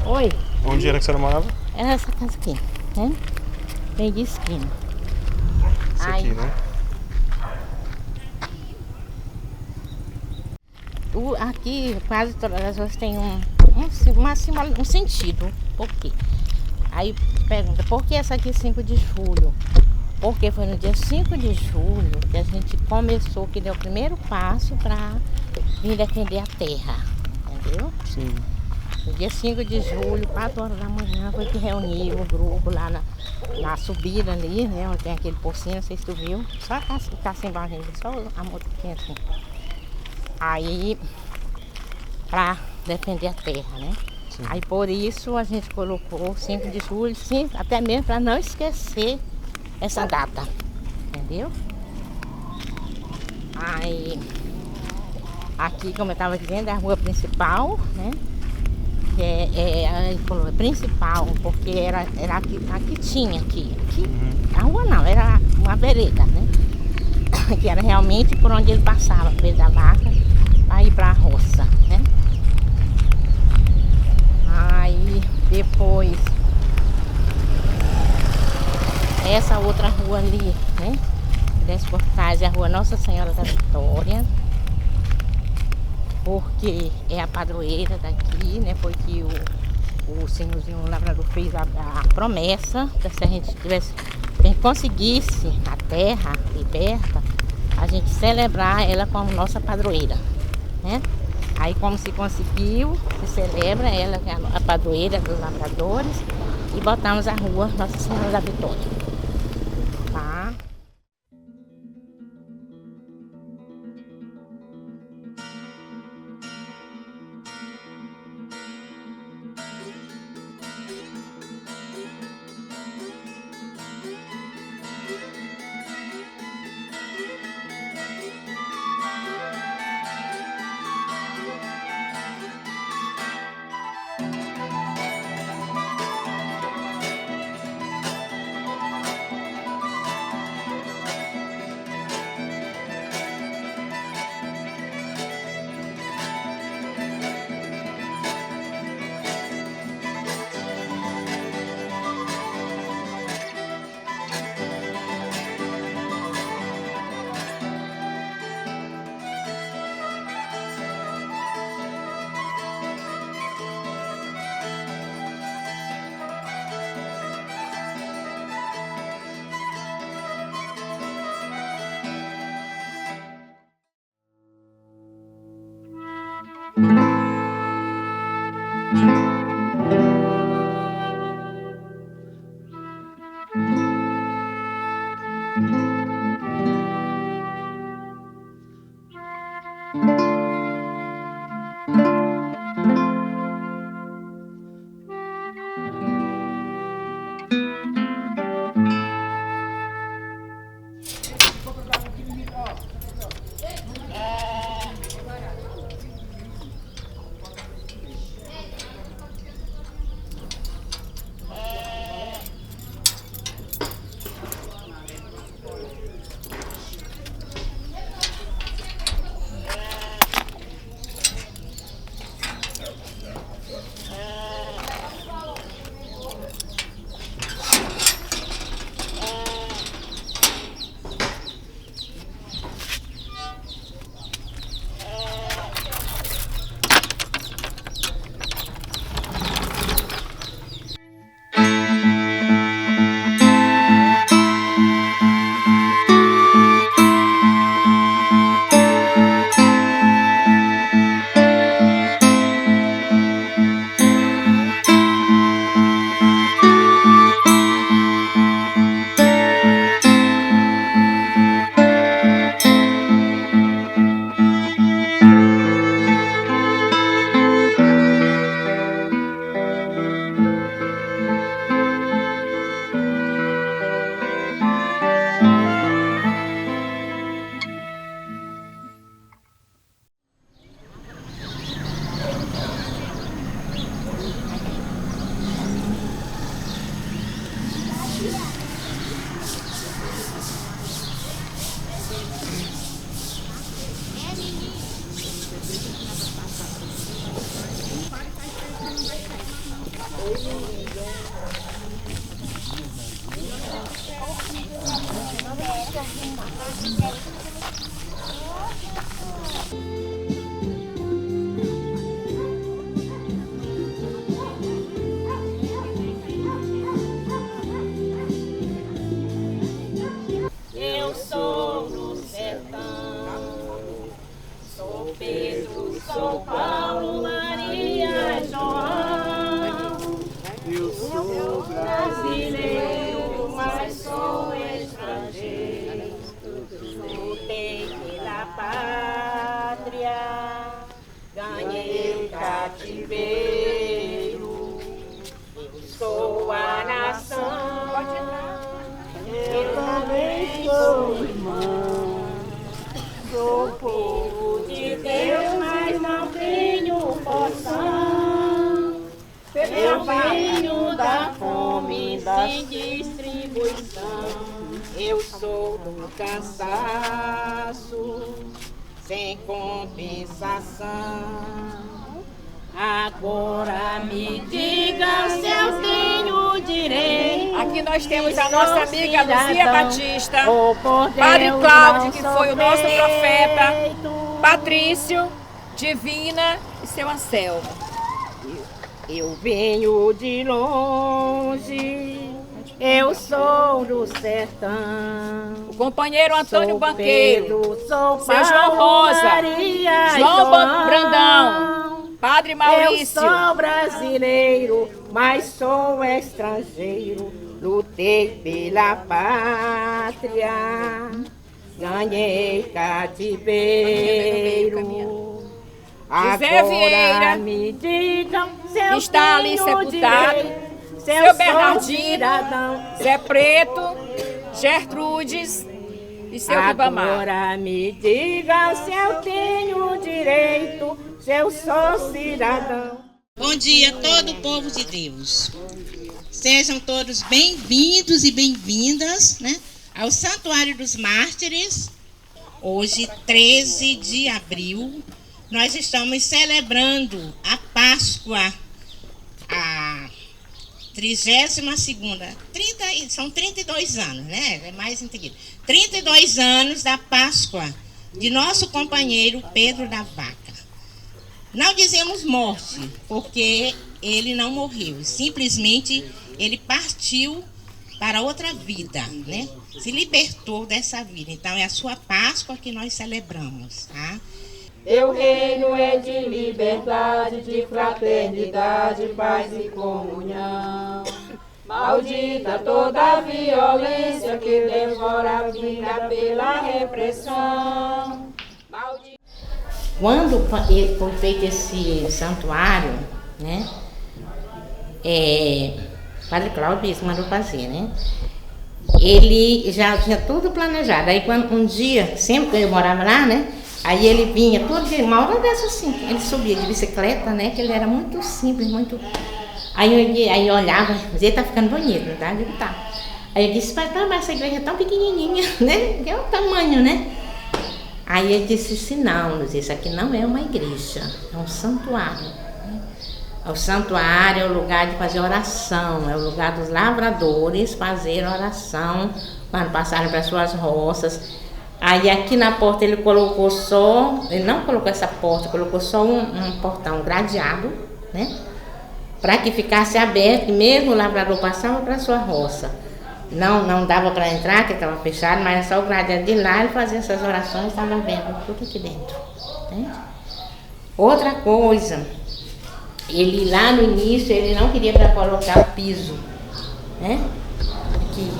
Oi, Onde era que você morava? é nessa casa aqui, né? Bem de esquina. Isso aqui, né? Aqui quase todas as ruas tem um sentido. Por quê? Aí pergunta, por que essa aqui 5 de julho? Porque foi no dia 5 de julho que a gente começou, que deu o primeiro passo para vir defender a terra, entendeu? Sim. No dia 5 de julho, 4 horas da manhã, foi que reuniu o grupo lá na subida ali, né? Onde tem aquele pocinho, não sei se tu viu. Só tá sem barriga, só a motoquinha assim. Aí, pra defender a terra, né? Sim. Aí por isso a gente colocou 5 de julho, sim, até mesmo para não esquecer essa data, entendeu? Aí, aqui, como eu estava dizendo, é a rua principal, né? Que ele falou, é principal, porque era aqui tinha aqui. A rua não, era uma vereda, né? Que era realmente por onde ele passava, pelo da vaca, para ir para a roça, né? Aí depois essa outra rua ali, né? Desce por trás é a rua Nossa Senhora da Vitória. Porque é a padroeira daqui, né? Foi que o senhorzinho lavrador fez a promessa que se a gente conseguisse a terra liberta, a gente celebrar ela como nossa padroeira, né? Aí como se conseguiu, se celebra ela, que é a padroeira dos lavradores, e botamos a rua Nossa Senhora da Vitória. Tá? Eu sou do sertão, sou Pedro, sou Paulo, Maria e João. Eu sou brasileiro, mas sou estrangeiro. Lutei pela pátria, ganhei cativeiro. Eu sou a nação. Eu também sou irmão, sou povo de Deus, mas não tenho porção. Eu venho da fome sem distribuição. Eu sou do cansaço sem compensação. Agora me diga se eu tenho direito. Aqui nós temos a nossa amiga Luzia Batista, Padre Cláudio, que foi o nosso profeta, Patrício, Divina e seu Anselmo. Eu venho de longe, eu sou do sertão. O companheiro Antônio Sou Banqueiro, Pedro, sou seu João Rosa, Maria, João Brandão, Padre Maurício. Eu sou brasileiro, mas sou estrangeiro. Lutei pela pátria, ganhei cativeiro. José Vieira, me digam se que eu está ali tenho sepultado, direito, se eu seu sou Bernardino, cidadão. Zé Preto, Gertrudes e seu Ribamar. Agora me diga se eu tenho direito, se eu sou cidadão. Bom dia a todo o povo de Deus. Sejam todos bem-vindos e bem-vindas, né, ao Santuário dos Mártires. Hoje, 13 de abril, nós estamos celebrando a Páscoa, a 32ª, são 32 anos, né? É mais integrado. 32 anos da Páscoa de nosso companheiro Pedro da Vaca. Não dizemos morte, porque ele não morreu, simplesmente ele partiu para outra vida, né? Se libertou dessa vida. Então é a sua Páscoa que nós celebramos, tá? Teu reino é de liberdade, de fraternidade, paz e comunhão. Maldita toda a violência que devora a vida pela repressão. Maldita... Quando foi feito esse santuário, né? Padre Cláudio isso mandou fazer, né? Ele já tinha tudo planejado. Aí quando um dia, sempre que eu morava lá, né? Aí ele vinha todo dia, uma hora dessa assim, ele subia de bicicleta, né? Que ele era muito simples, muito... Aí eu olhava, mas ele tá ficando bonito, não tá? Eu digo, tá. Aí eu disse, mas essa igreja é tão pequenininha, né? Que é o tamanho, né? Aí ele disse assim, não, isso aqui não é uma igreja, é um santuário. O santuário é o lugar de fazer oração, é o lugar dos lavradores fazer oração quando passarem para suas roças. Aí aqui na porta ele colocou só, ele não colocou essa porta, colocou só um portão gradeado, né? Para que ficasse aberto, e mesmo o lavrador passava para sua roça. Não dava para entrar, que estava fechado, mas era só o gradeado de lá, ele fazia essas orações, estava vendo tudo aqui dentro. Né? Outra coisa, ele lá no início, ele não queria para colocar o piso, né? Aqui.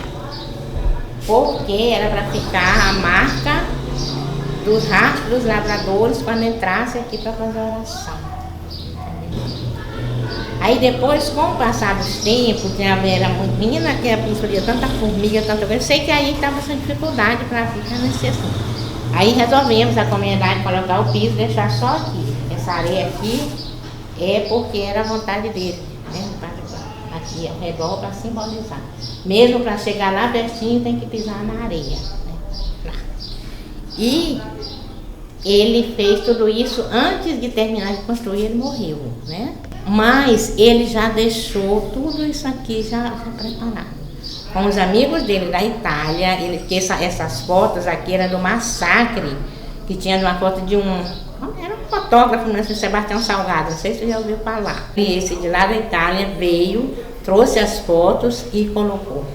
Porque era para ficar a marca dos rastros dos lavradores quando entrasse aqui para fazer a oração. Aí depois, com o passar dos tempos, que era muito menina, que a pintoria, tanta formiga, tanta coisa, eu sei que aí estava sem dificuldade para ficar nesse assim. Aí resolvemos a comunidade colocar o piso, deixar só aqui. Essa areia aqui é porque era a vontade dele, né? Aqui ao redor para simbolizar. Mesmo para chegar lá pertinho tem que pisar na areia, né? E ele fez tudo isso antes de terminar de construir, ele morreu, né? Mas ele já deixou tudo isso aqui já preparado. com os amigos dele da Itália. Que essas fotos aqui eram do massacre que tinha uma foto de era um fotógrafo, né, Sebastião Salgado, não sei se você já ouviu falar. E esse de lá da Itália veio, trouxe as fotos e colocou.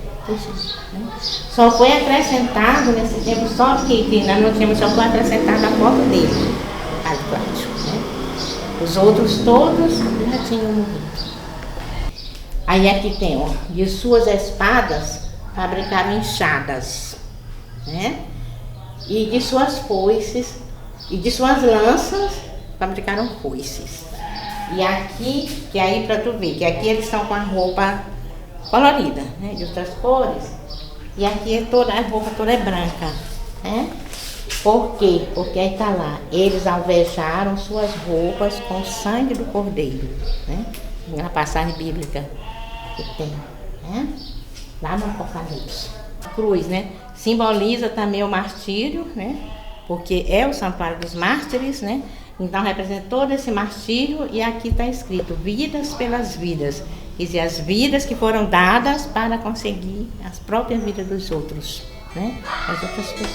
Só foi acrescentado nesse tempo, só que nós não tínhamos, só foi acrescentada a foto dele, Padre Cláudio, né? Os outros todos já tinham morrido. Aí aqui tem, ó, de suas espadas fabricaram enxadas, né? E de suas foices, e de suas lanças fabricaram foices. E aqui, que aí pra tu ver, que aqui eles estão com a roupa colorida, né, de outras cores, e aqui a roupa toda é branca, né? Por quê? Porque aí tá lá, eles alvejaram suas roupas com o sangue do cordeiro, né? Na passagem bíblica que tem, né? Lá no Apocalipse. A cruz, né? Simboliza também o martírio, né? Porque é o santuário dos mártires, né? Então representa todo esse martírio, e aqui está escrito vidas pelas vidas. Quer dizer, as vidas que foram dadas para conseguir as próprias vidas dos outros, né? Das outras pessoas.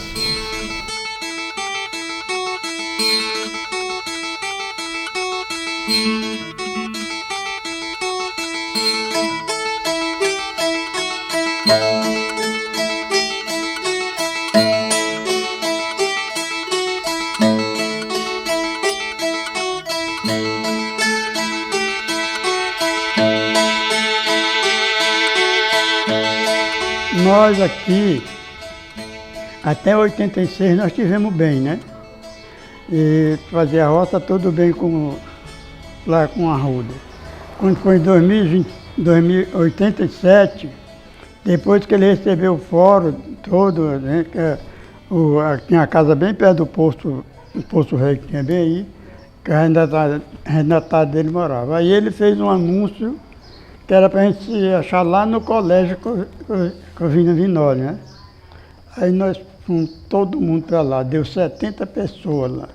Nós aqui, até 86, nós estivemos bem, né? E fazer a roça tudo bem lá com a Arruda. Quando foi em 2087, depois que ele recebeu o fórum todo, né, tinha a casa bem perto do posto rei que tinha bem aí, que a arrendatada dele morava. Aí ele fez um anúncio que era para a gente se achar lá no colégio Covina Vinório, né? Aí nós fomos todo mundo para lá, deu 70 pessoas lá.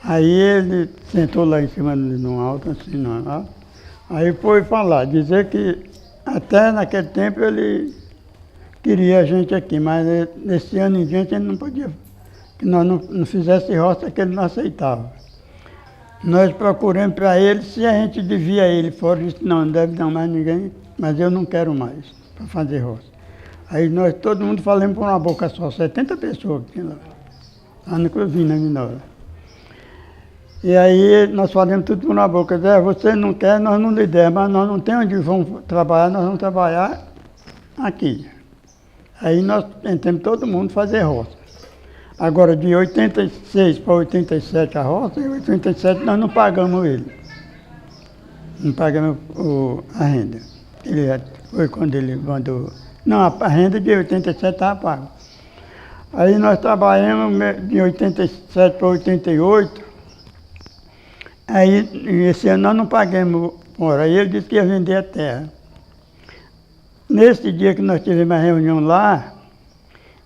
Aí ele sentou lá em cima de um alto, assim, não, ó. Aí foi falar, dizer que até naquele tempo ele queria a gente aqui, mas nesse ano em diante ele não podia, que nós não fizesse roça que ele não aceitava. Nós procuramos para ele se a gente devia ele fora, disse, não deve dar mais ninguém, mas eu não quero mais para fazer roça. Aí nós, todo mundo falamos por uma boca só, 70 pessoas que tinha lá no Covina Vinório. E aí nós falamos tudo por uma boca, você não quer, nós não lhe demos, mas nós não temos onde vamos trabalhar, nós vamos trabalhar aqui. Aí nós tentamos todo mundo fazer roça. Agora, de 86 para 87 a roça, em 87 nós não pagamos ele. Não pagamos a renda. Foi quando ele mandou. Não, a renda de 87 estava paga. Aí nós trabalhamos de 87 para 88. Aí, esse ano nós não pagamos fora. Aí ele disse que ia vender a terra. Nesse dia que nós tivemos a reunião lá,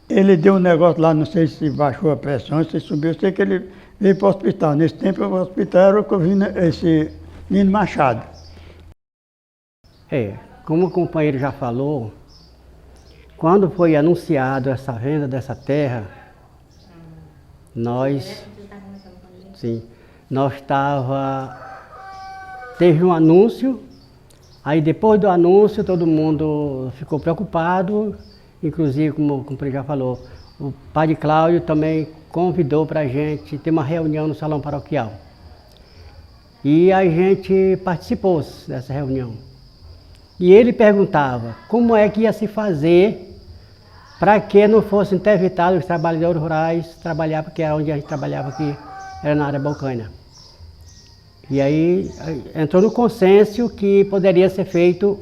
ele deu um negócio lá, não sei se baixou a pressão, se subiu, eu sei que ele veio para o hospital. Nesse tempo o hospital era o Covina, esse Nino Machado. Como o companheiro já falou, quando foi anunciado essa venda dessa terra, teve um anúncio, aí depois do anúncio todo mundo ficou preocupado. Inclusive, como o companheiro já falou, o Padre Cláudio também convidou para a gente ter uma reunião no salão paroquial. E a gente participou dessa reunião. E ele perguntava como é que ia se fazer para que não fossem evitados os trabalhadores rurais trabalhar, porque era onde a gente trabalhava aqui, era na área balcânia. E aí entrou no consenso que poderia ser feito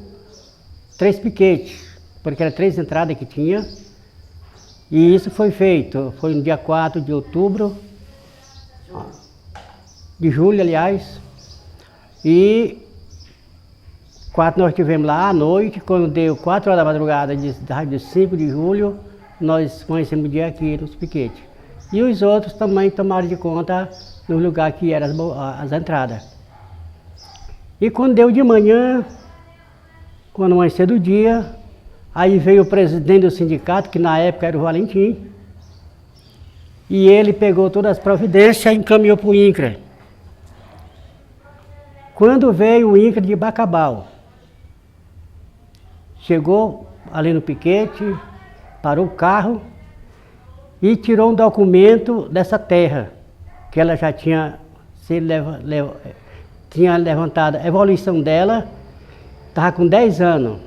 3 piquetes, porque eram 3 entradas que tinha, e isso foi feito, foi no dia 4 de outubro, de julho, aliás, e 4 nós estivemos lá à noite, quando deu 4 horas da madrugada, de 5 de julho, nós conhecemos o dia aqui nos piquetes. E os outros também tomaram de conta no lugar que eram as entradas. E quando deu de manhã, quando amanheceu do dia, Aí veio o presidente do sindicato, que na época era o Valentim, e ele pegou todas as providências e encaminhou para o INCRA. Quando veio o INCRA de Bacabal, chegou ali no piquete, parou o carro e tirou um documento dessa terra, que ela já tinha tinha levantado a evolução dela, estava com 10 anos,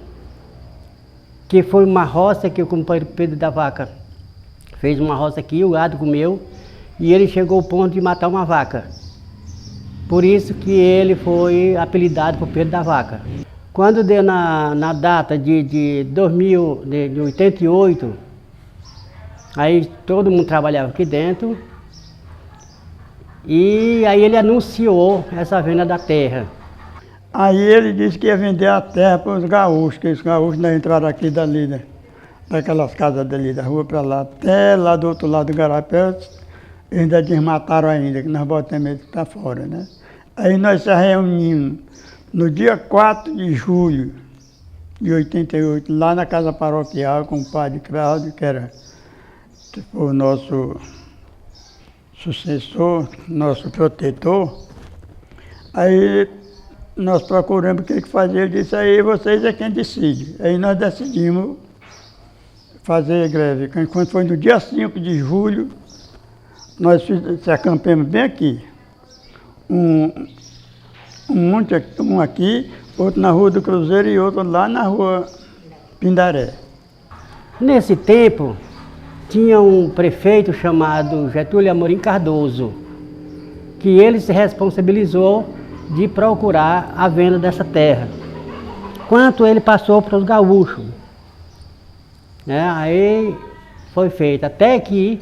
que foi uma roça que o companheiro Pedro da Vaca fez uma roça aqui, o gado comeu, e ele chegou ao ponto de matar uma vaca. Por isso que ele foi apelidado por Pedro da Vaca. Quando deu na data de 88, aí todo mundo trabalhava aqui dentro, e aí ele anunciou essa venda da terra. Aí ele disse que ia vender a terra para os gaúchos, que os gaúchos não entraram aqui dali, né? Daquelas casas dali, da rua para lá, até lá do outro lado do Garapé, eles ainda desmataram ainda, que nós botamos eles para fora, né? Aí nós se reunimos no dia 4 de julho de 88, lá na casa paroquial, com o padre Cláudio, que foi o nosso sucessor, nosso protetor. Aí nós procuramos o que fazer, ele disse, aí vocês é quem decide. Aí nós decidimos fazer greve. Quando foi no dia 5 de julho, nós acampamos bem aqui. Um aqui, outro na Rua do Cruzeiro e outro lá na Rua Pindaré. Nesse tempo, tinha um prefeito chamado Getúlio Amorim Cardoso, que ele se responsabilizou de procurar a venda dessa terra. Quanto ele passou para os gaúchos, né? Aí foi feito, até que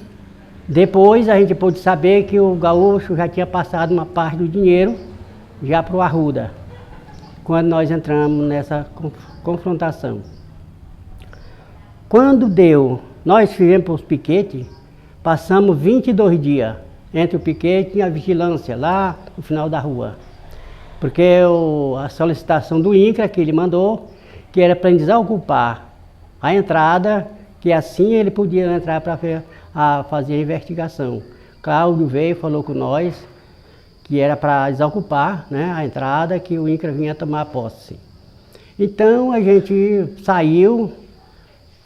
depois a gente pôde saber que o gaúcho já tinha passado uma parte do dinheiro já para o Arruda, quando nós entramos nessa confrontação. Quando deu, nós fizemos para os piquetes, passamos 22 dias entre o piquete e a vigilância, lá no final da rua. Porque a solicitação do INCRA que ele mandou, que era para desocupar a entrada, que assim ele podia entrar para fazer a investigação. Cláudio veio, falou com nós, que era para desocupar, né, a entrada, que o INCRA vinha tomar posse. Então a gente saiu,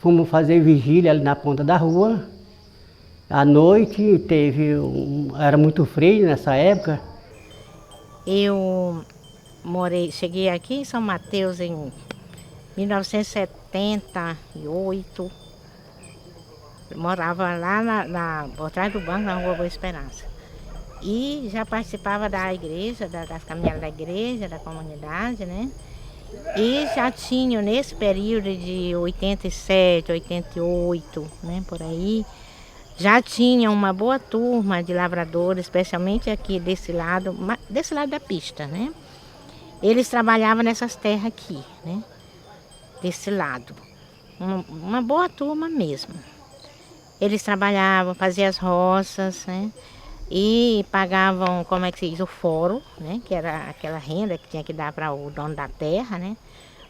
fomos fazer vigília ali na ponta da rua. À noite era muito frio nessa época. Eu cheguei aqui em São Mateus em 1978. Eu morava lá por trás do banco, na Rua Boa Esperança. E já participava da igreja, das caminhadas da igreja, da comunidade, né? E já tinham, nesse período de 87, 88, né, por aí, já tinha uma boa turma de lavradores, especialmente aqui desse lado da pista, né? Eles trabalhavam nessas terras aqui, né? Desse lado. Uma boa turma mesmo. Eles trabalhavam, faziam as roças, né? E pagavam, como é que se diz, o foro, né? Que era aquela renda que tinha que dar para o dono da terra, né?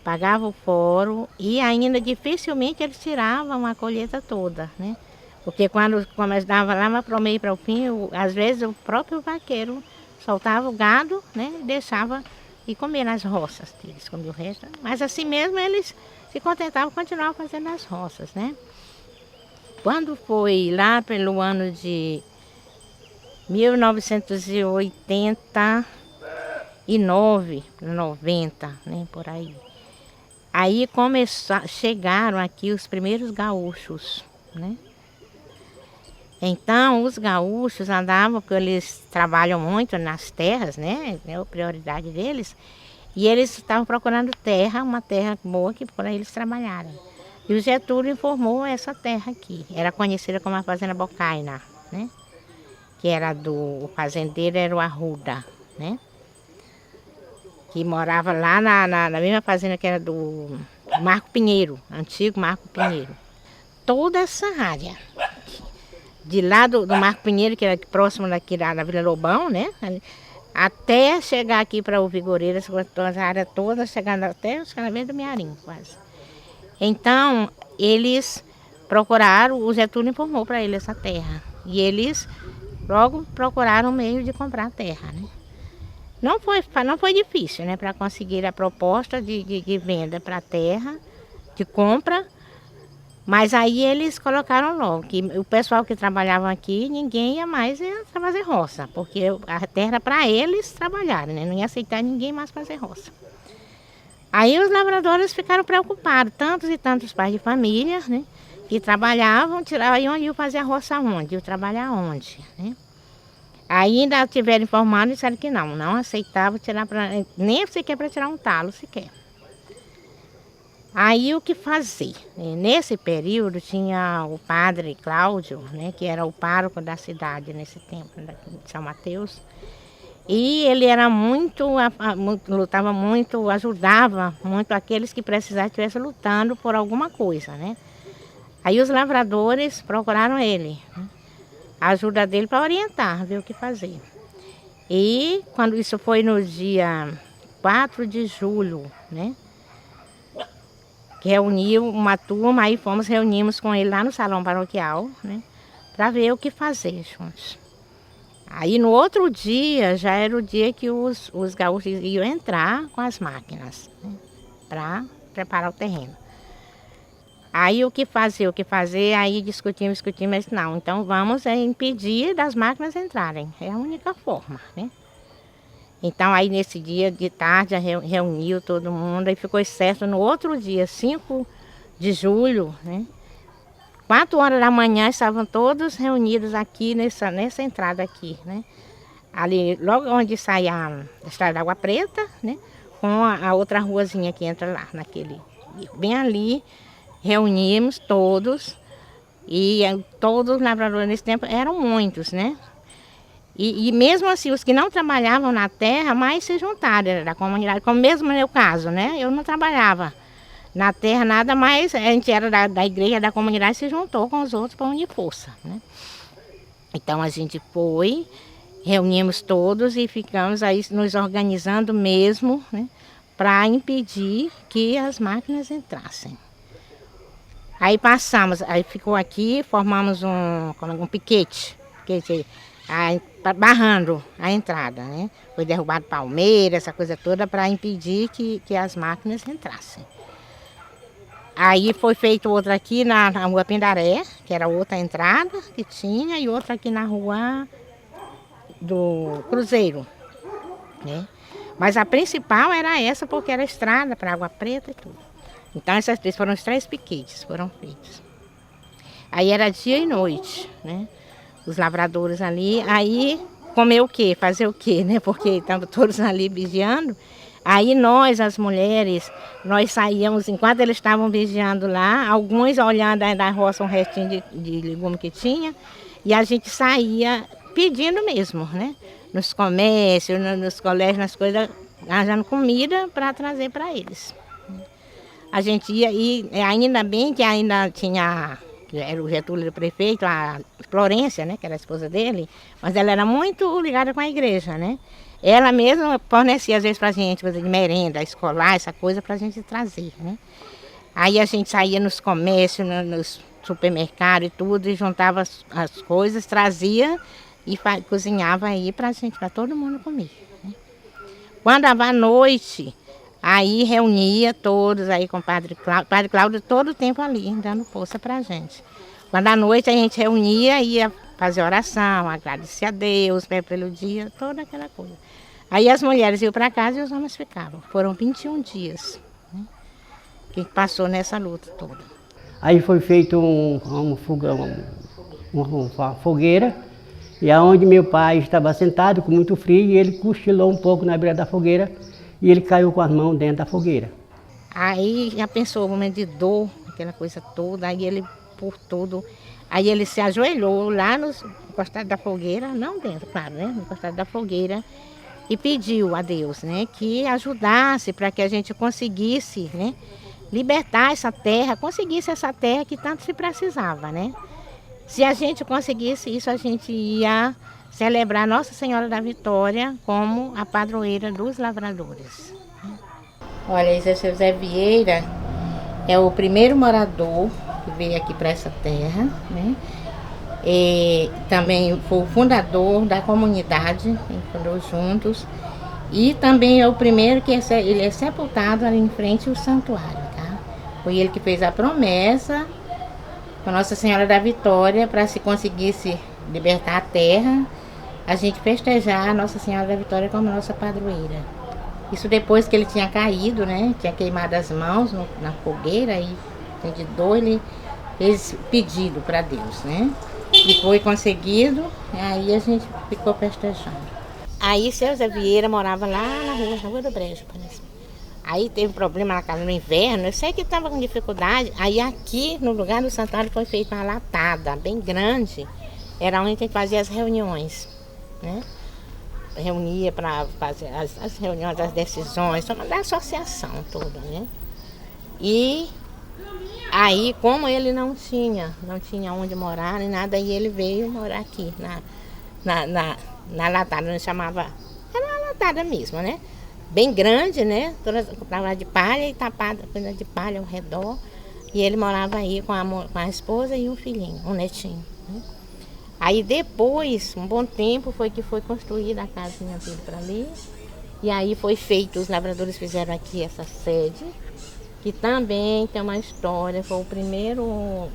Pagavam o foro e ainda dificilmente eles tiravam a colheita toda, né? Porque quando começava lá para o meio para o fim, às vezes o próprio vaqueiro soltava o gado, né? E deixava e comer nas roças deles, comia o resto. Mas assim mesmo eles se contentavam, continuavam fazendo as roças, né? Quando foi lá pelo ano de 1989, 90, né, por aí. Aí chegaram aqui os primeiros gaúchos, né? Então, os gaúchos andavam, porque eles trabalham muito nas terras, né? É a prioridade deles. E eles estavam procurando terra, uma terra boa que para eles trabalharem. E o Getúlio informou essa terra aqui. Era conhecida como a Fazenda Bocaina, né? Que era o fazendeiro era o Arruda, né? Que morava lá na mesma fazenda que era do Marco Pinheiro, antigo Marco Pinheiro. Toda essa área, de lá do Marco Pinheiro, que era próximo daqui da Vila Lobão, né? Até chegar aqui para o Vigoreiro, essa área toda, chegando até os canaviais do Mearim, quase. Então, eles procuraram, o Getúlio informou para eles essa terra. E eles logo procuraram um meio de comprar a terra, né? Não foi difícil, né, para conseguir a proposta de venda para a terra, de compra. Mas aí eles colocaram logo que o pessoal que trabalhava aqui, ninguém ia mais fazer roça, porque a terra era para eles trabalharem, né? Não ia aceitar ninguém mais fazer roça. Aí os lavradores ficaram preocupados, tantos e tantos pais de família, né, que trabalhavam, aí onde iam fazer a roça onde, iam trabalhar onde, né? Aí ainda tiveram informado e disseram que não aceitavam tirar, nem sequer para tirar um talo sequer. Aí o que fazer? Nesse período tinha o padre Cláudio, né, que era o pároco da cidade nesse tempo, de São Mateus. E ele era lutava muito, ajudava muito aqueles que precisavam, estivessem lutando por alguma coisa, né? Aí os lavradores procuraram ele, né, a ajuda dele para orientar, ver o que fazer. E quando isso foi no dia 4 de julho, né? Reuniu uma turma, aí reunimos com ele lá no salão paroquial, né? Para ver o que fazer juntos. Aí no outro dia, já era o dia que os gaúchos iam entrar com as máquinas, né, para preparar o terreno. Aí o que fazer, aí discutimos, mas não, então vamos impedir das máquinas entrarem, é a única forma, né? Então aí nesse dia de tarde reuniu todo mundo, aí ficou certo no outro dia, 5 de julho, né? 4 horas da manhã estavam todos reunidos aqui nessa entrada aqui, né? Ali, logo onde sai a Estrada da Água Preta, né? Com a outra ruazinha que entra lá, bem ali, reunimos todos, e todos os lavradores nesse tempo eram muitos, né? E mesmo assim, os que não trabalhavam na terra, mais se juntaram da comunidade, como mesmo no meu caso, né? Eu não trabalhava na terra nada, mas a gente era da igreja, da comunidade, se juntou com os outros para unir força, né? Então a gente foi, reunimos todos e ficamos aí nos organizando mesmo, né, para impedir que as máquinas entrassem. Aí ficou aqui, formamos um piquete barrando a entrada, né? Foi derrubado palmeira, essa coisa toda, para impedir que as máquinas entrassem. Aí foi feito outra aqui na Rua Pindaré, que era outra entrada que tinha, e outra aqui na Rua do Cruzeiro, né? Mas a principal era essa, porque era estrada para Água Preta e tudo. Então essas três foram os 3 piquetes foram feitos. Aí era dia e noite, né? Os lavradores ali, aí comer o quê? Fazer o quê, né? Porque estavam todos ali vigiando. Aí nós, as mulheres, nós saíamos, enquanto eles estavam vigiando lá, alguns olhando da roça um restinho de legume que tinha, e a gente saía pedindo mesmo, né? Nos comércios, nos colégios, nas coisas, arranjando comida para trazer para eles. A gente ia, e ainda bem que ainda tinha, que era o Getúlio, o prefeito, a Florência, né, que era a esposa dele, mas ela era muito ligada com a igreja, né? Ela mesma fornecia às vezes para a gente, coisa de merenda, escolar, essa coisa para a gente trazer, né? Aí a gente saía nos comércios, nos supermercados e tudo, e juntava as coisas, trazia e cozinhava aí para a gente, para todo mundo comer, né? Quando dava a noite, aí reunia todos aí com o Padre Cláudio todo o tempo ali, dando força para a gente. Quando à noite a gente reunia, ia fazer oração, agradecer a Deus pelo dia, toda aquela coisa. Aí as mulheres iam para casa e os homens ficavam. Foram 21 dias, né, que passou nessa luta toda. Aí foi feito uma fogueira, e aonde meu pai estava sentado com muito frio, e ele cochilou um pouco na beira da fogueira, e ele caiu com as mãos dentro da fogueira. Aí já pensou, um momento de dor, aquela coisa toda, aí ele por tudo. Aí ele se ajoelhou lá no encostado da fogueira, não dentro, claro, né? No encostado da fogueira, e pediu a Deus, né, que ajudasse para que a gente conseguisse, né, libertar essa terra, conseguisse essa terra que tanto se precisava, né? Se a gente conseguisse isso, a gente ia celebrar Nossa Senhora da Vitória como a padroeira dos lavradores. Olha, esse é o seu Zé Vieira. é o primeiro morador que veio aqui para essa terra, né? E também foi o fundador da comunidade, a gente fundou juntos. E também é o primeiro que ele é sepultado ali em frente ao santuário, tá? Foi ele que fez a promessa com Nossa Senhora da Vitória para se conseguisse libertar a terra, a gente festejar a Nossa Senhora da Vitória como nossa padroeira. Isso depois que ele tinha caído, né? Tinha queimado as mãos na fogueira e de dor ele fez pedido para Deus, né? E foi conseguido, e aí a gente ficou festejando. Aí seu Zé Vieira morava lá na rua do Brejo, parece. Aí teve problema na casa no inverno, eu sei que estava com dificuldade. Aí aqui, no lugar do santuário, foi feita uma latada bem grande. Era onde a gente fazia as reuniões, né? Reunia para fazer as reuniões, as decisões, da associação toda, né? E aí, como ele não tinha onde morar nem nada, aí ele veio morar aqui, na latada, não chamava, era uma latada mesmo, né? Bem grande, né? Toda de palha e tapada de palha ao redor. E ele morava aí com a esposa e um filhinho, um netinho, né? Aí depois, um bom tempo, foi que foi construída a casinha dele para ali. E aí foi feito, os lavradores fizeram aqui essa sede, que também tem uma história, foi o primeiro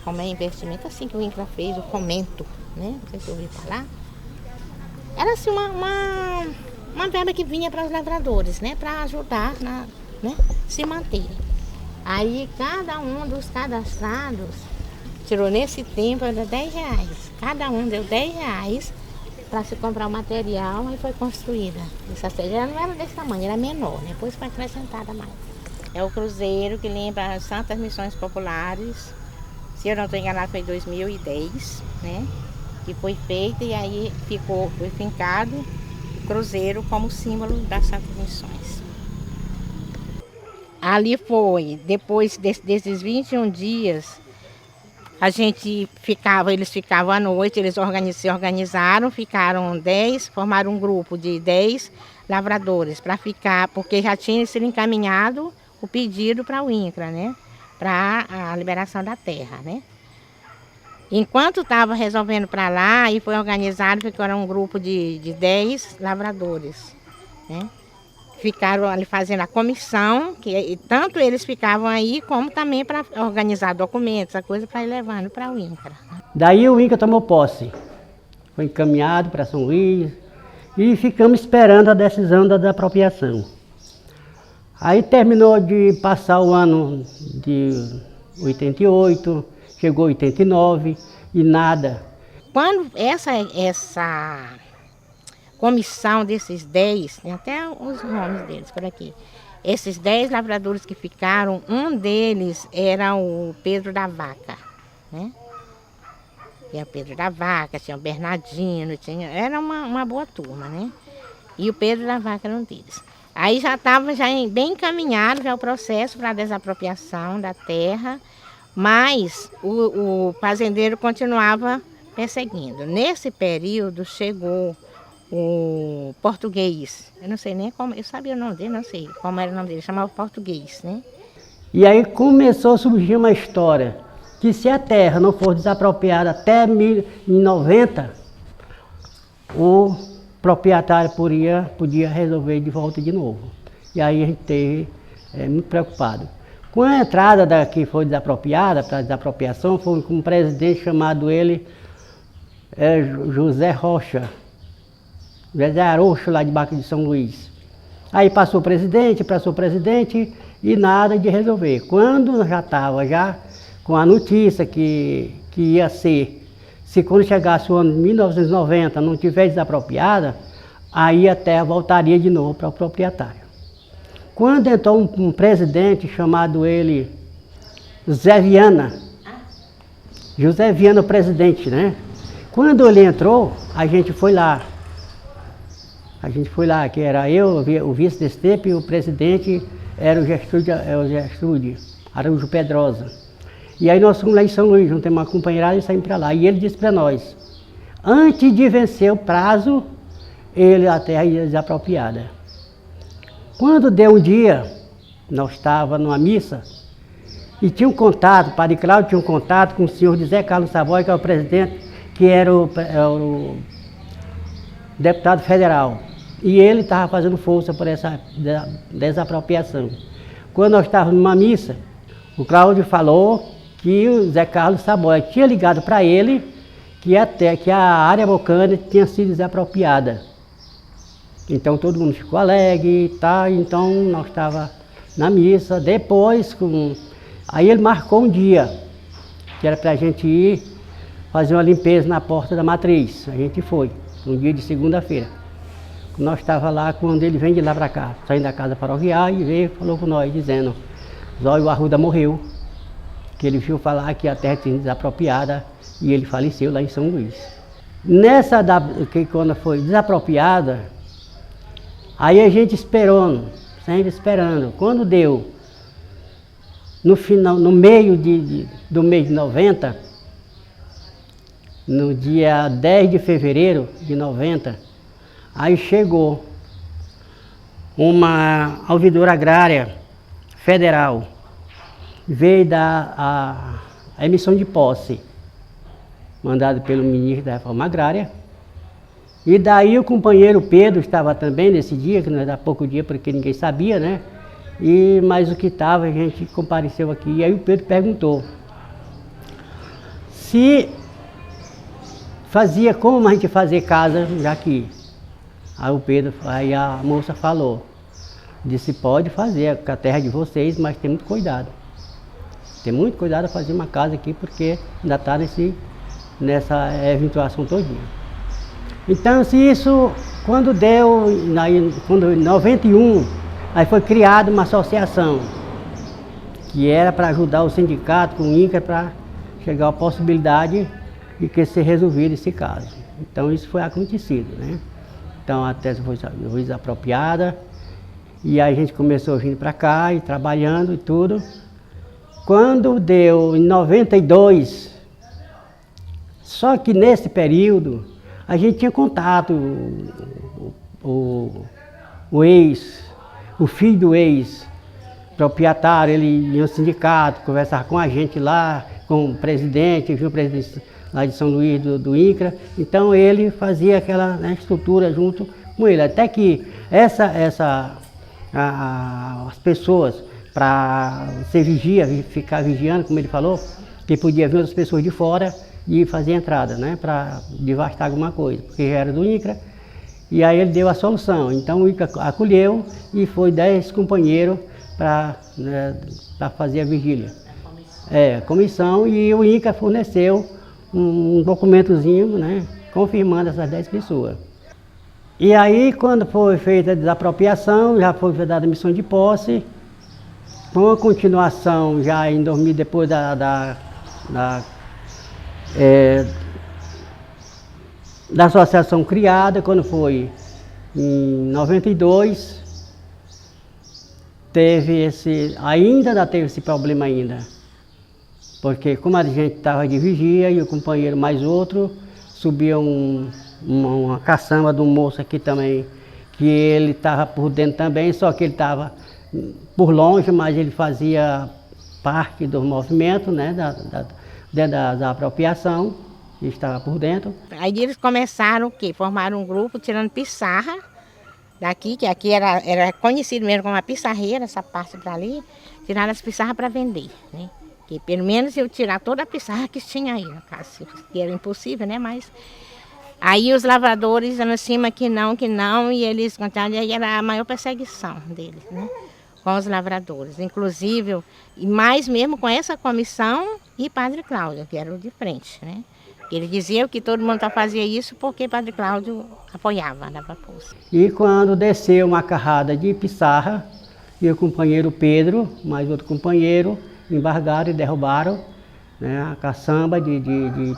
como é investimento assim que o INCRA fez, o fomento, né? Não sei se eu ouvi falar. Era assim uma verba que vinha para os lavradores, né? Para ajudar né? Se manterem. Aí cada um dos cadastrados tirou nesse tempo era R$10. Cada um deu R$10 para se comprar o material e foi construída. Essa sede não era desse tamanho, era menor, né? Depois foi acrescentada mais. É o cruzeiro que lembra as Santas Missões Populares. Se eu não estou enganado, foi em 2010, né? Que foi feito e aí foi fincado o cruzeiro como símbolo das Santas Missões. Ali foi, depois desses 21 dias, eles ficavam à noite, eles se organizaram, ficaram 10, formaram um grupo de 10 lavradores para ficar, porque já tinha sido encaminhado o pedido para o INCRA, né? Para a liberação da terra, né? Enquanto estava resolvendo para lá, e foi organizado, porque era um grupo de 10 lavradores, né? Ficaram ali fazendo a comissão, que tanto eles ficavam aí, como também para organizar documentos, a coisa para ir levando para o INCRA. Daí o INCRA tomou posse, foi encaminhado para São Luís e ficamos esperando a decisão da desapropriação. Aí terminou de passar o ano de 88, chegou 89 e nada. Quando essa comissão desses 10, tem até os nomes deles por aqui, esses 10 lavradores que ficaram, um deles era o Pedro da Vaca, né? Tinha o Pedro da Vaca, tinha o Bernardino, era uma boa turma, né? E o Pedro da Vaca era um deles. Aí já estava bem encaminhado já o processo para a desapropriação da terra, mas o fazendeiro continuava perseguindo. Nesse período chegou o português, eu não sei nem como, eu sabia o nome dele, não sei como era o nome dele, chamava português, né? E aí começou a surgir uma história, que se a terra não for desapropriada até 1990, o proprietário podia resolver de volta de novo. E aí a gente teve muito preocupado. Com a entrada que foi desapropriada, para a desapropriação, foi com um presidente chamado José Rocha, José Arocho, lá de Baca de São Luís. Aí passou o presidente e nada de resolver. Quando já estava com a notícia que ia ser, se quando chegasse o ano de 1990 não tivesse desapropriada, aí a terra voltaria de novo para o proprietário. Quando entrou um presidente chamado José Viana, presidente, né? Quando ele entrou, a gente foi lá, que era eu, o vice desse tempo, e o presidente era o Gertrude Araújo Pedrosa. E aí nós fomos lá em São Luís, juntamos uma companheirada e saímos para lá. E ele disse para nós, antes de vencer o prazo, a terra ia desapropriada. Quando deu um dia, nós estávamos numa missa, E tinha um contato, o padre Cláudio tinha um contato com o senhor José Carlos Savoy, que é o presidente, que era o deputado federal. E ele estava fazendo força por essa desapropriação. Quando nós estávamos numa missa, o Cláudio falou que o Zé Carlos Savoy tinha ligado para ele que a área Bocana tinha sido desapropriada. Então todo mundo ficou alegre, tá? Então nós estávamos na missa. Depois, aí ele marcou um dia, que era para a gente ir fazer uma limpeza na porta da matriz. A gente foi, um dia de segunda-feira. Nós estávamos lá, quando ele vem de lá para cá, saindo da casa paroquial, e veio e falou com nós, dizendo: Zóio Arruda morreu, que ele viu falar que a terra tinha desapropriada e ele faleceu lá em São Luís. Quando foi desapropriada, aí a gente esperou, sempre esperando. Quando deu, no meio do mês de 90, no dia 10 de fevereiro de 90, aí chegou uma ouvidora agrária federal, veio dar a emissão de posse, mandado pelo ministro da Reforma Agrária, e daí o companheiro Pedro estava também nesse dia, que não era pouco dia porque ninguém sabia, né? Mas o que estava, a gente compareceu aqui, e aí o Pedro perguntou se fazia como a gente fazer casa já aqui. Aí a moça falou, disse: pode fazer com a terra de vocês, mas tem muito cuidado. Tem muito cuidado a fazer uma casa aqui, porque ainda está nessa eventuação todinha. Então, quando em 91, aí foi criada uma associação, que era para ajudar o sindicato com o INCRA para chegar à possibilidade de que ser resolvido esse caso. Então isso foi acontecido, né? Então a tese foi desapropriada e aí a gente começou a vir para cá e trabalhando e tudo. Quando deu em 92, só que nesse período a gente tinha contato, o filho do ex-proprietário, ele ia ao sindicato, conversava com a gente lá, com o presidente, viu o presidente lá de São Luís do INCRA, então ele fazia aquela, né, estrutura junto com ele, até que as pessoas, para ser ficar vigiando, como ele falou, que podia vir outras pessoas de fora e fazer entrada, né, para devastar alguma coisa, porque já era do INCRA, e aí ele deu a solução. Então o INCRA acolheu e foi 10 companheiros para fazer a vigília. Comissão, e o INCRA forneceu um documentozinho, né, confirmando essas 10 pessoas. E aí, quando foi feita a desapropriação, já foi dada a missão de posse, com a continuação já em 2000, depois da associação criada, quando foi em 92, ainda teve esse problema ainda. Porque como a gente estava de vigia e o companheiro mais outro, subia uma caçamba de um moço aqui também, que ele estava por dentro também, só que ele estava por longe, mas ele fazia parte do movimento, né, da apropriação, e estava por dentro. Aí eles começaram o quê? Formaram um grupo tirando pissarra daqui, que aqui era conhecido mesmo como a pissarreira, essa parte para ali, tiraram as pissarras para vender, né? Que pelo menos eu tirar toda a pissarra que tinha aí, no caso, que era impossível, né? Mas aí os lavradores eram acima que não, e eles contaram, e aí era a maior perseguição deles, né? Com os lavradores, inclusive, e mais mesmo com essa comissão e Padre Cláudio, que era o de frente, né? Ele dizia que todo mundo fazia isso porque Padre Cláudio apoiava, dava força. E quando desceu uma carrada de pissarra, e o companheiro Pedro, mais outro companheiro, embargaram e derrubaram, né, a caçamba de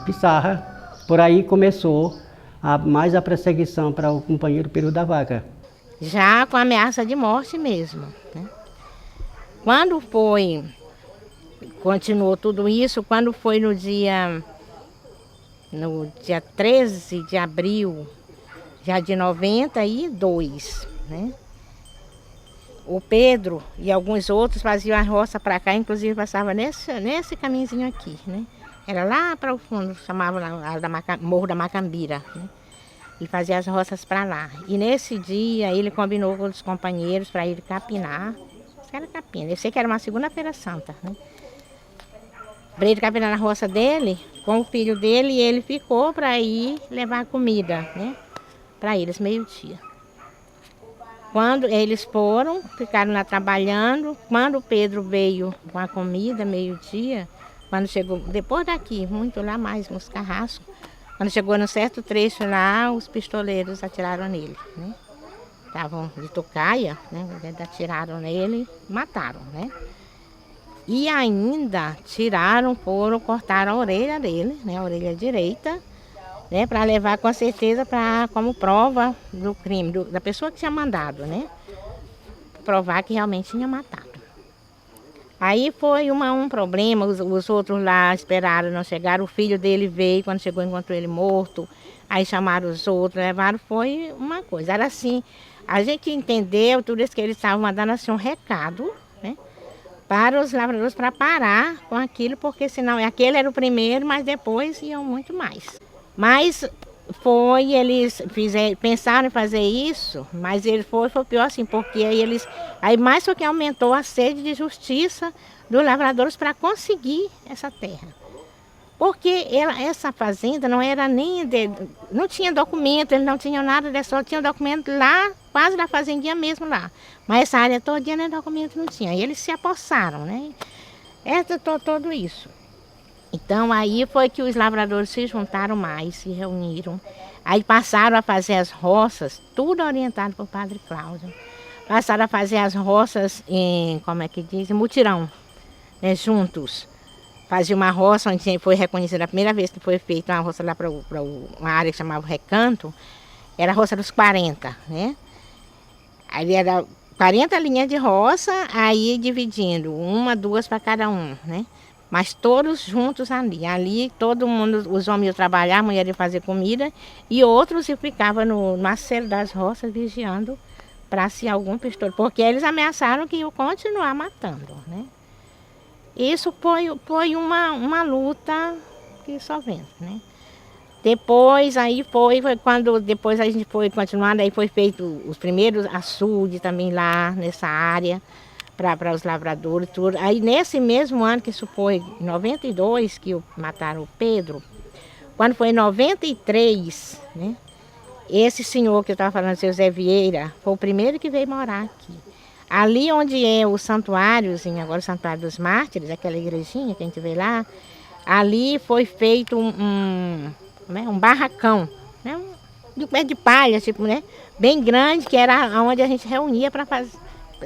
pissarra. Por aí começou mais a perseguição para o companheiro Pedro da Vaca. Já com ameaça de morte mesmo, né? Quando foi, continuou tudo isso, quando foi no dia 13 de abril, já de 92, né? o Pedro e alguns outros faziam a roça para cá, inclusive passava nesse caminhozinho aqui, né? Era lá para o fundo, chamava Morro da Macambira, né? Ele fazia as roças para lá. E nesse dia ele combinou com os companheiros para ir capinar. Era capina, eu sei que era uma segunda-feira santa, né? Para ele capinar na roça dele, com o filho dele, e ele ficou para ir levar comida, né? Para eles, meio-dia. Quando eles foram, ficaram lá trabalhando. Quando o Pedro veio com a comida, meio-dia, quando chegou, depois daqui, muito lá mais, nos carrascos, quando chegou num certo trecho lá, os pistoleiros atiraram nele, né? Estavam de tocaia, né? Atiraram nele e mataram, né? E ainda cortaram a orelha dele, né? A orelha direita, né, para levar com certeza como prova do crime, da pessoa que tinha mandado, né? Provar que realmente tinha matado. Aí foi um problema, os outros lá esperaram, não chegaram, o filho dele veio, quando chegou encontrou ele morto, aí chamaram os outros, levaram, foi uma coisa. Era assim, a gente entendeu tudo isso que eles estavam mandando assim um recado, né? Para os lavradores para parar com aquilo, porque senão aquele era o primeiro, mas depois iam muito mais. Mas eles pensaram em fazer isso, mas ele foi pior assim, porque aí mais foi que aumentou a sede de justiça dos lavradores para conseguir essa terra. Porque essa fazenda não era não tinha documento, eles não tinham nada, só tinha documento lá, quase na fazendinha mesmo lá. Mas essa área todinha, nem documento não tinha. E eles se apossaram, né? Tudo isso. Então aí foi que os lavradores se juntaram mais, se reuniram. Aí passaram a fazer as roças, tudo orientado pelo Padre Cláudio. Passaram a fazer as roças em mutirão, né, juntos. Fazia uma roça onde foi reconhecida a primeira vez que foi feita uma roça lá para uma área que chamava Recanto, era a roça dos 40, né? Aí era 40 linhas de roça, aí dividindo, 1, 2 para cada um, né? Mas todos juntos ali. Ali todo mundo, os homens iam trabalhar, a mulher ia fazer comida, e outros ficavam no aceiro das roças vigiando para se algum pistoleiro, porque eles ameaçaram que iam continuar matando, né? Isso foi uma luta que só vendo, né? Depois foi quando depois a gente foi continuando, aí foi feito os primeiros açudes também lá nessa área, para os lavradores, tudo. Aí nesse mesmo ano, que isso foi em 92, que mataram o Pedro, quando foi em 93, né? Esse senhor que eu estava falando, seu Zé Vieira, foi o primeiro que veio morar aqui. Ali onde é o santuáriozinho, agora o Santuário dos Mártires, aquela igrejinha que a gente vê lá, ali foi feito um barracão, né? De pé de palha, tipo, né? Bem grande, que era onde a gente reunia para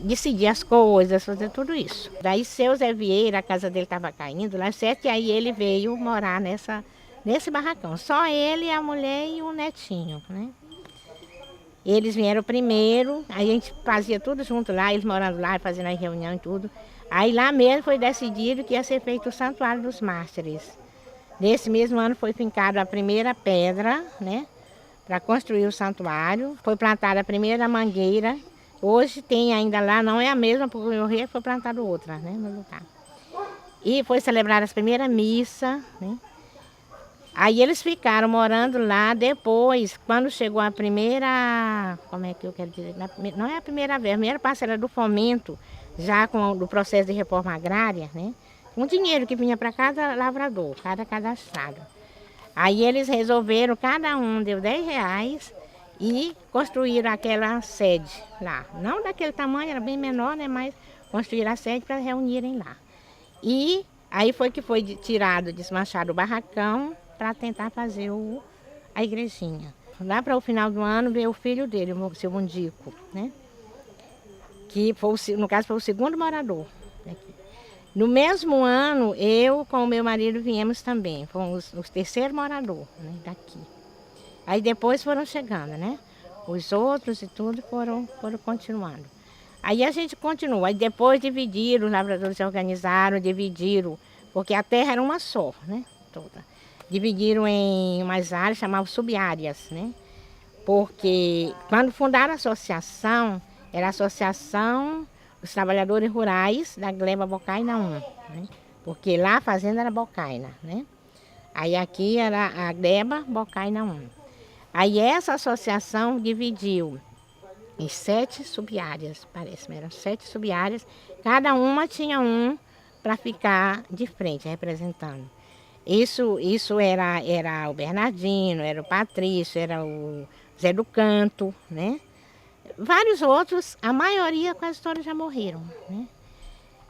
decidir as coisas, fazer tudo isso. Daí seu Zé Vieira, a casa dele estava caindo lá, certo? E aí ele veio morar nesse barracão. Só ele, a mulher e o netinho, né? Eles vieram primeiro, aí a gente fazia tudo junto lá, eles morando lá, fazendo a reunião e tudo. Aí lá mesmo foi decidido que ia ser feito o Santuário dos Mártires. Nesse mesmo ano foi fincada a primeira pedra, né? Para construir o santuário. Foi plantada a primeira mangueira. Hoje tem ainda lá, não é a mesma, porque o rio foi plantado outra, né? No lugar. E foi celebrada a primeira missa, né? Aí eles ficaram morando lá. Depois, quando chegou a primeira, como é que eu quero dizer? Não é a primeira vez, a primeira parcela do fomento, já com o processo de reforma agrária, né? Um dinheiro que vinha para cada lavrador, cada cadastrado. Aí eles resolveram, cada um deu R$10 e construíram aquela sede lá. Não daquele tamanho, era bem menor, né? Mas construíram a sede para reunirem lá. E aí foi que foi tirado, desmanchado o barracão, para tentar fazer a igrejinha. Lá para o final do ano veio o filho dele, o seu Mundico, né? Que foi, no caso foi o segundo morador daqui. No mesmo ano, eu com o meu marido viemos também, fomos os terceiros moradores, né, daqui. Aí depois foram chegando, né? Os outros e tudo foram continuando. Aí a gente continuou, aí depois dividiram, os lavradores se organizaram, dividiram, porque a terra era uma só, né? Toda. Dividiram em umas áreas, chamavam subáreas, né? Porque quando fundaram a associação, era a Associação os trabalhadores rurais da gleba Bocaina 1, né? Porque lá a fazenda era Bocaina, né? Aí aqui era a gleba Bocaina 1. Aí essa associação dividiu em 7 sub-áreas, parece, eram 7 sub-áreas, cada uma tinha um para ficar de frente, representando. Isso era o Bernardino, era o Patrício, era o Zé do Canto, né? Vários outros, a maioria quase todos já morreram, né?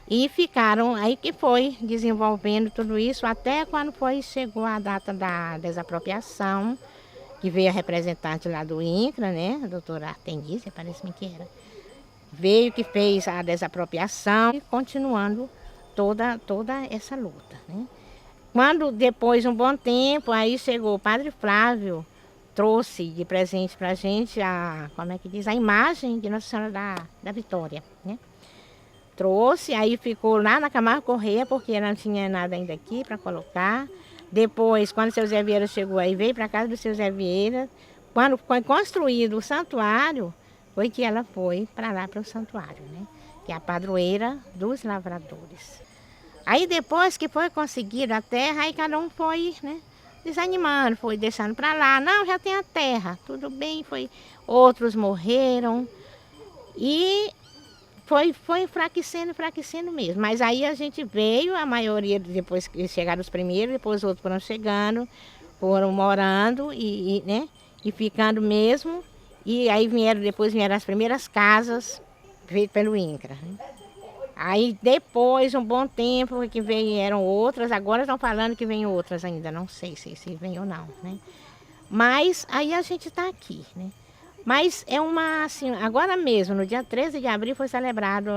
E ficaram, aí que foi desenvolvendo tudo isso, até quando chegou a data da desapropriação, que veio a representante lá do INCRA, né? A doutora Artenísia, parece-me que era. Veio que fez a desapropriação e continuando toda essa luta, né? Quando depois de um bom tempo, aí chegou o Padre Flávio, trouxe de presente para a gente a imagem de Nossa Senhora da Vitória, né? Trouxe, aí ficou lá na Camargo Corrêa, porque não tinha nada ainda aqui para colocar. Depois, quando o seu Zé Vieira chegou aí, veio para casa do seu Zé Vieira. Quando foi construído o santuário, foi que ela foi para lá, para o santuário, né? Que é a padroeira dos lavradores. Aí depois que foi conseguido a terra, aí cada um foi, né, desanimando, foi deixando para lá. Não, já tem a terra, tudo bem, outros morreram. E foi enfraquecendo mesmo. Mas aí a gente veio, a maioria, depois que chegaram os primeiros, depois os outros foram chegando, foram morando né, e ficando mesmo. E aí depois vieram as primeiras casas feitas pelo INCRA, né? Aí depois, um bom tempo, que vieram outras, agora estão falando que vem outras ainda, não sei se vem ou não, né? Mas aí a gente está aqui, né? Mas é assim, agora mesmo, no dia 13 de abril, foi celebrado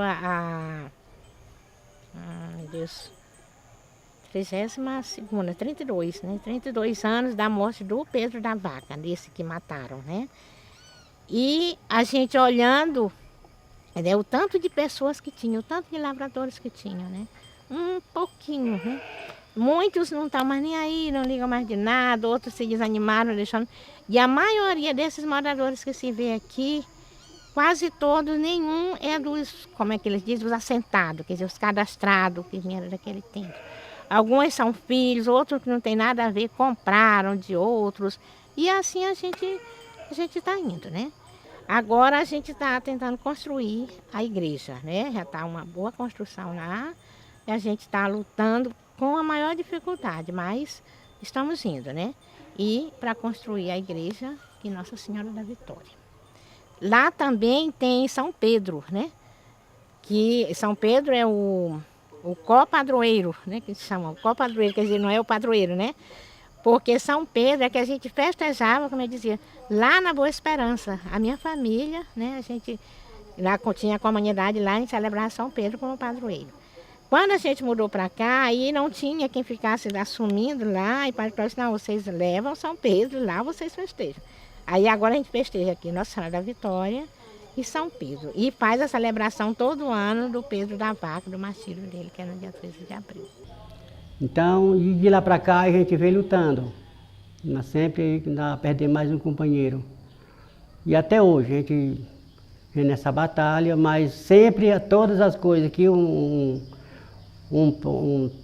meu Deus, 32ª, 32, né? 32 anos da morte do Pedro da Vaca, desse que mataram, né? E a gente olhando, né, o tanto de pessoas que tinham, o tanto de lavradores que tinham, né? Um pouquinho, né? Muitos não estão mais nem aí, não ligam mais de nada, outros se desanimaram, deixando. E a maioria desses moradores que se vê aqui, quase todos, nenhum é dos, como é que eles dizem, os assentados, quer dizer, os cadastrados que vieram daquele tempo. Alguns são filhos, outros que não tem nada a ver, compraram de outros. E assim a gente está indo, né? Agora a gente está tentando construir a igreja, né? Já está uma boa construção lá. E a gente está lutando com a maior dificuldade, mas estamos indo, né? E para construir a igreja de Nossa Senhora da Vitória. Lá também tem São Pedro, né? Que São Pedro é o copadroeiro, né? Que se chama o copadroeiro, quer dizer, não é o padroeiro, né? Porque São Pedro é que a gente festejava, como eu dizia, lá na Boa Esperança. A minha família, né? A gente lá tinha a comunidade lá em celebrar São Pedro como padroeiro. Quando a gente mudou para cá, aí não tinha quem ficasse assumindo lá, e o padre falou assim, não, vocês levam São Pedro, lá vocês festejam. Aí agora a gente festeja aqui Nossa Senhora da Vitória e São Pedro. E faz a celebração todo ano do Pedro da Vaca, do martírio dele, que é no dia 13 de abril. Então, de lá para cá a gente veio lutando. Nós sempre perdemos mais um companheiro. E até hoje a gente vem nessa batalha, mas sempre todas as coisas que um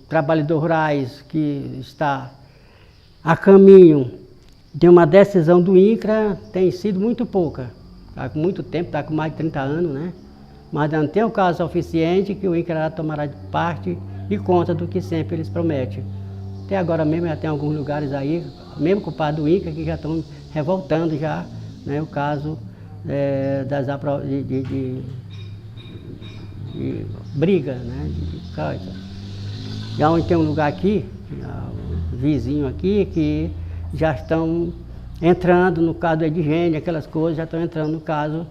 trabalhador rurais que está a caminho de uma decisão do INCRA tem sido muito pouca. Está com muito tempo, está com mais de 30 anos, né? Mas não tem um caso suficiente que o INCRA tomará de parte e conta do que sempre eles prometem. Até agora mesmo já tem alguns lugares aí, mesmo com o padre do INCRA, que já estão revoltando já, né, o caso de briga, né, de coisa. Já onde tem um lugar aqui, vizinho aqui, que já estão entrando no caso do Edgênio, aquelas coisas, já estão entrando no caso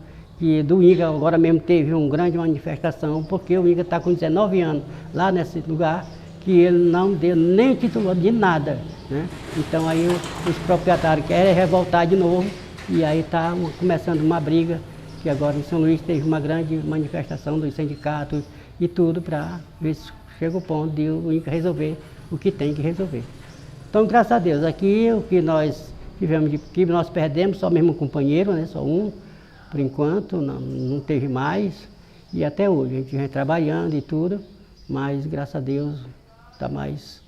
do INCRA. Agora mesmo teve uma grande manifestação, porque o INCRA está com 19 anos lá nesse lugar, que ele não deu nem título de nada, né? Então aí os proprietários querem revoltar de novo, e aí está começando uma briga, que agora em São Luís teve uma grande manifestação dos sindicatos e tudo, para ver se chega o ponto de o INCRA resolver o que tem que resolver. Então, graças a Deus, aqui o que nós tivemos que nós perdemos só mesmo um companheiro, né? Só um, por enquanto, não teve mais. E até hoje, a gente vem trabalhando e tudo, mas graças a Deus está mais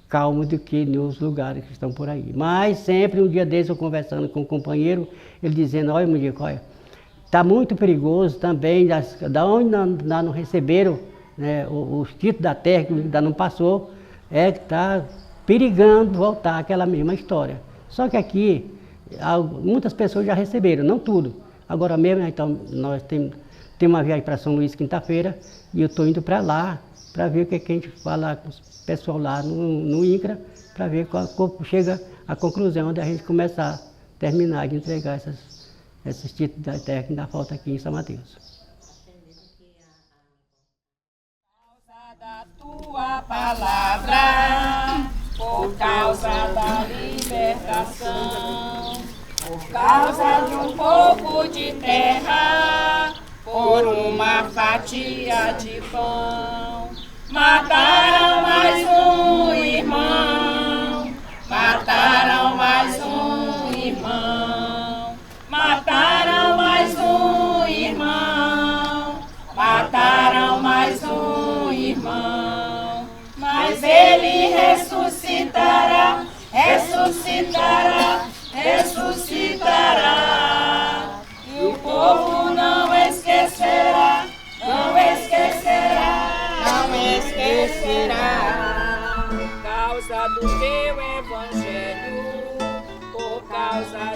calmo do que nos lugares que estão por aí. Mas sempre um dia desses eu conversando com um companheiro, ele dizendo, olha, Mundico, olha, está muito perigoso também, da onde não receberam, né, os títulos da terra, que ainda não passou, é que está perigando voltar aquela mesma história. Só que aqui, muitas pessoas já receberam, não tudo. Agora mesmo, então, nós temos uma viagem para São Luís quinta-feira, e eu estou indo para lá, para ver o que a gente fala com o pessoal lá no INCRA, para ver qual chega a conclusão da gente começar a terminar de entregar esses títulos da terra que ainda falta aqui em São Mateus. Tua palavra, por causa da libertação, por causa de um pouco de terra, por uma fatia de pão, mataram mais um irmão, mataram mais um irmão, mataram mais um irmão, mataram mais um irmão, mas ele ressuscitará, ressuscitará, ressuscitará, e o povo não esquecerá, não esquecerá, não esquecerá, por causa do teu evangelho, por causa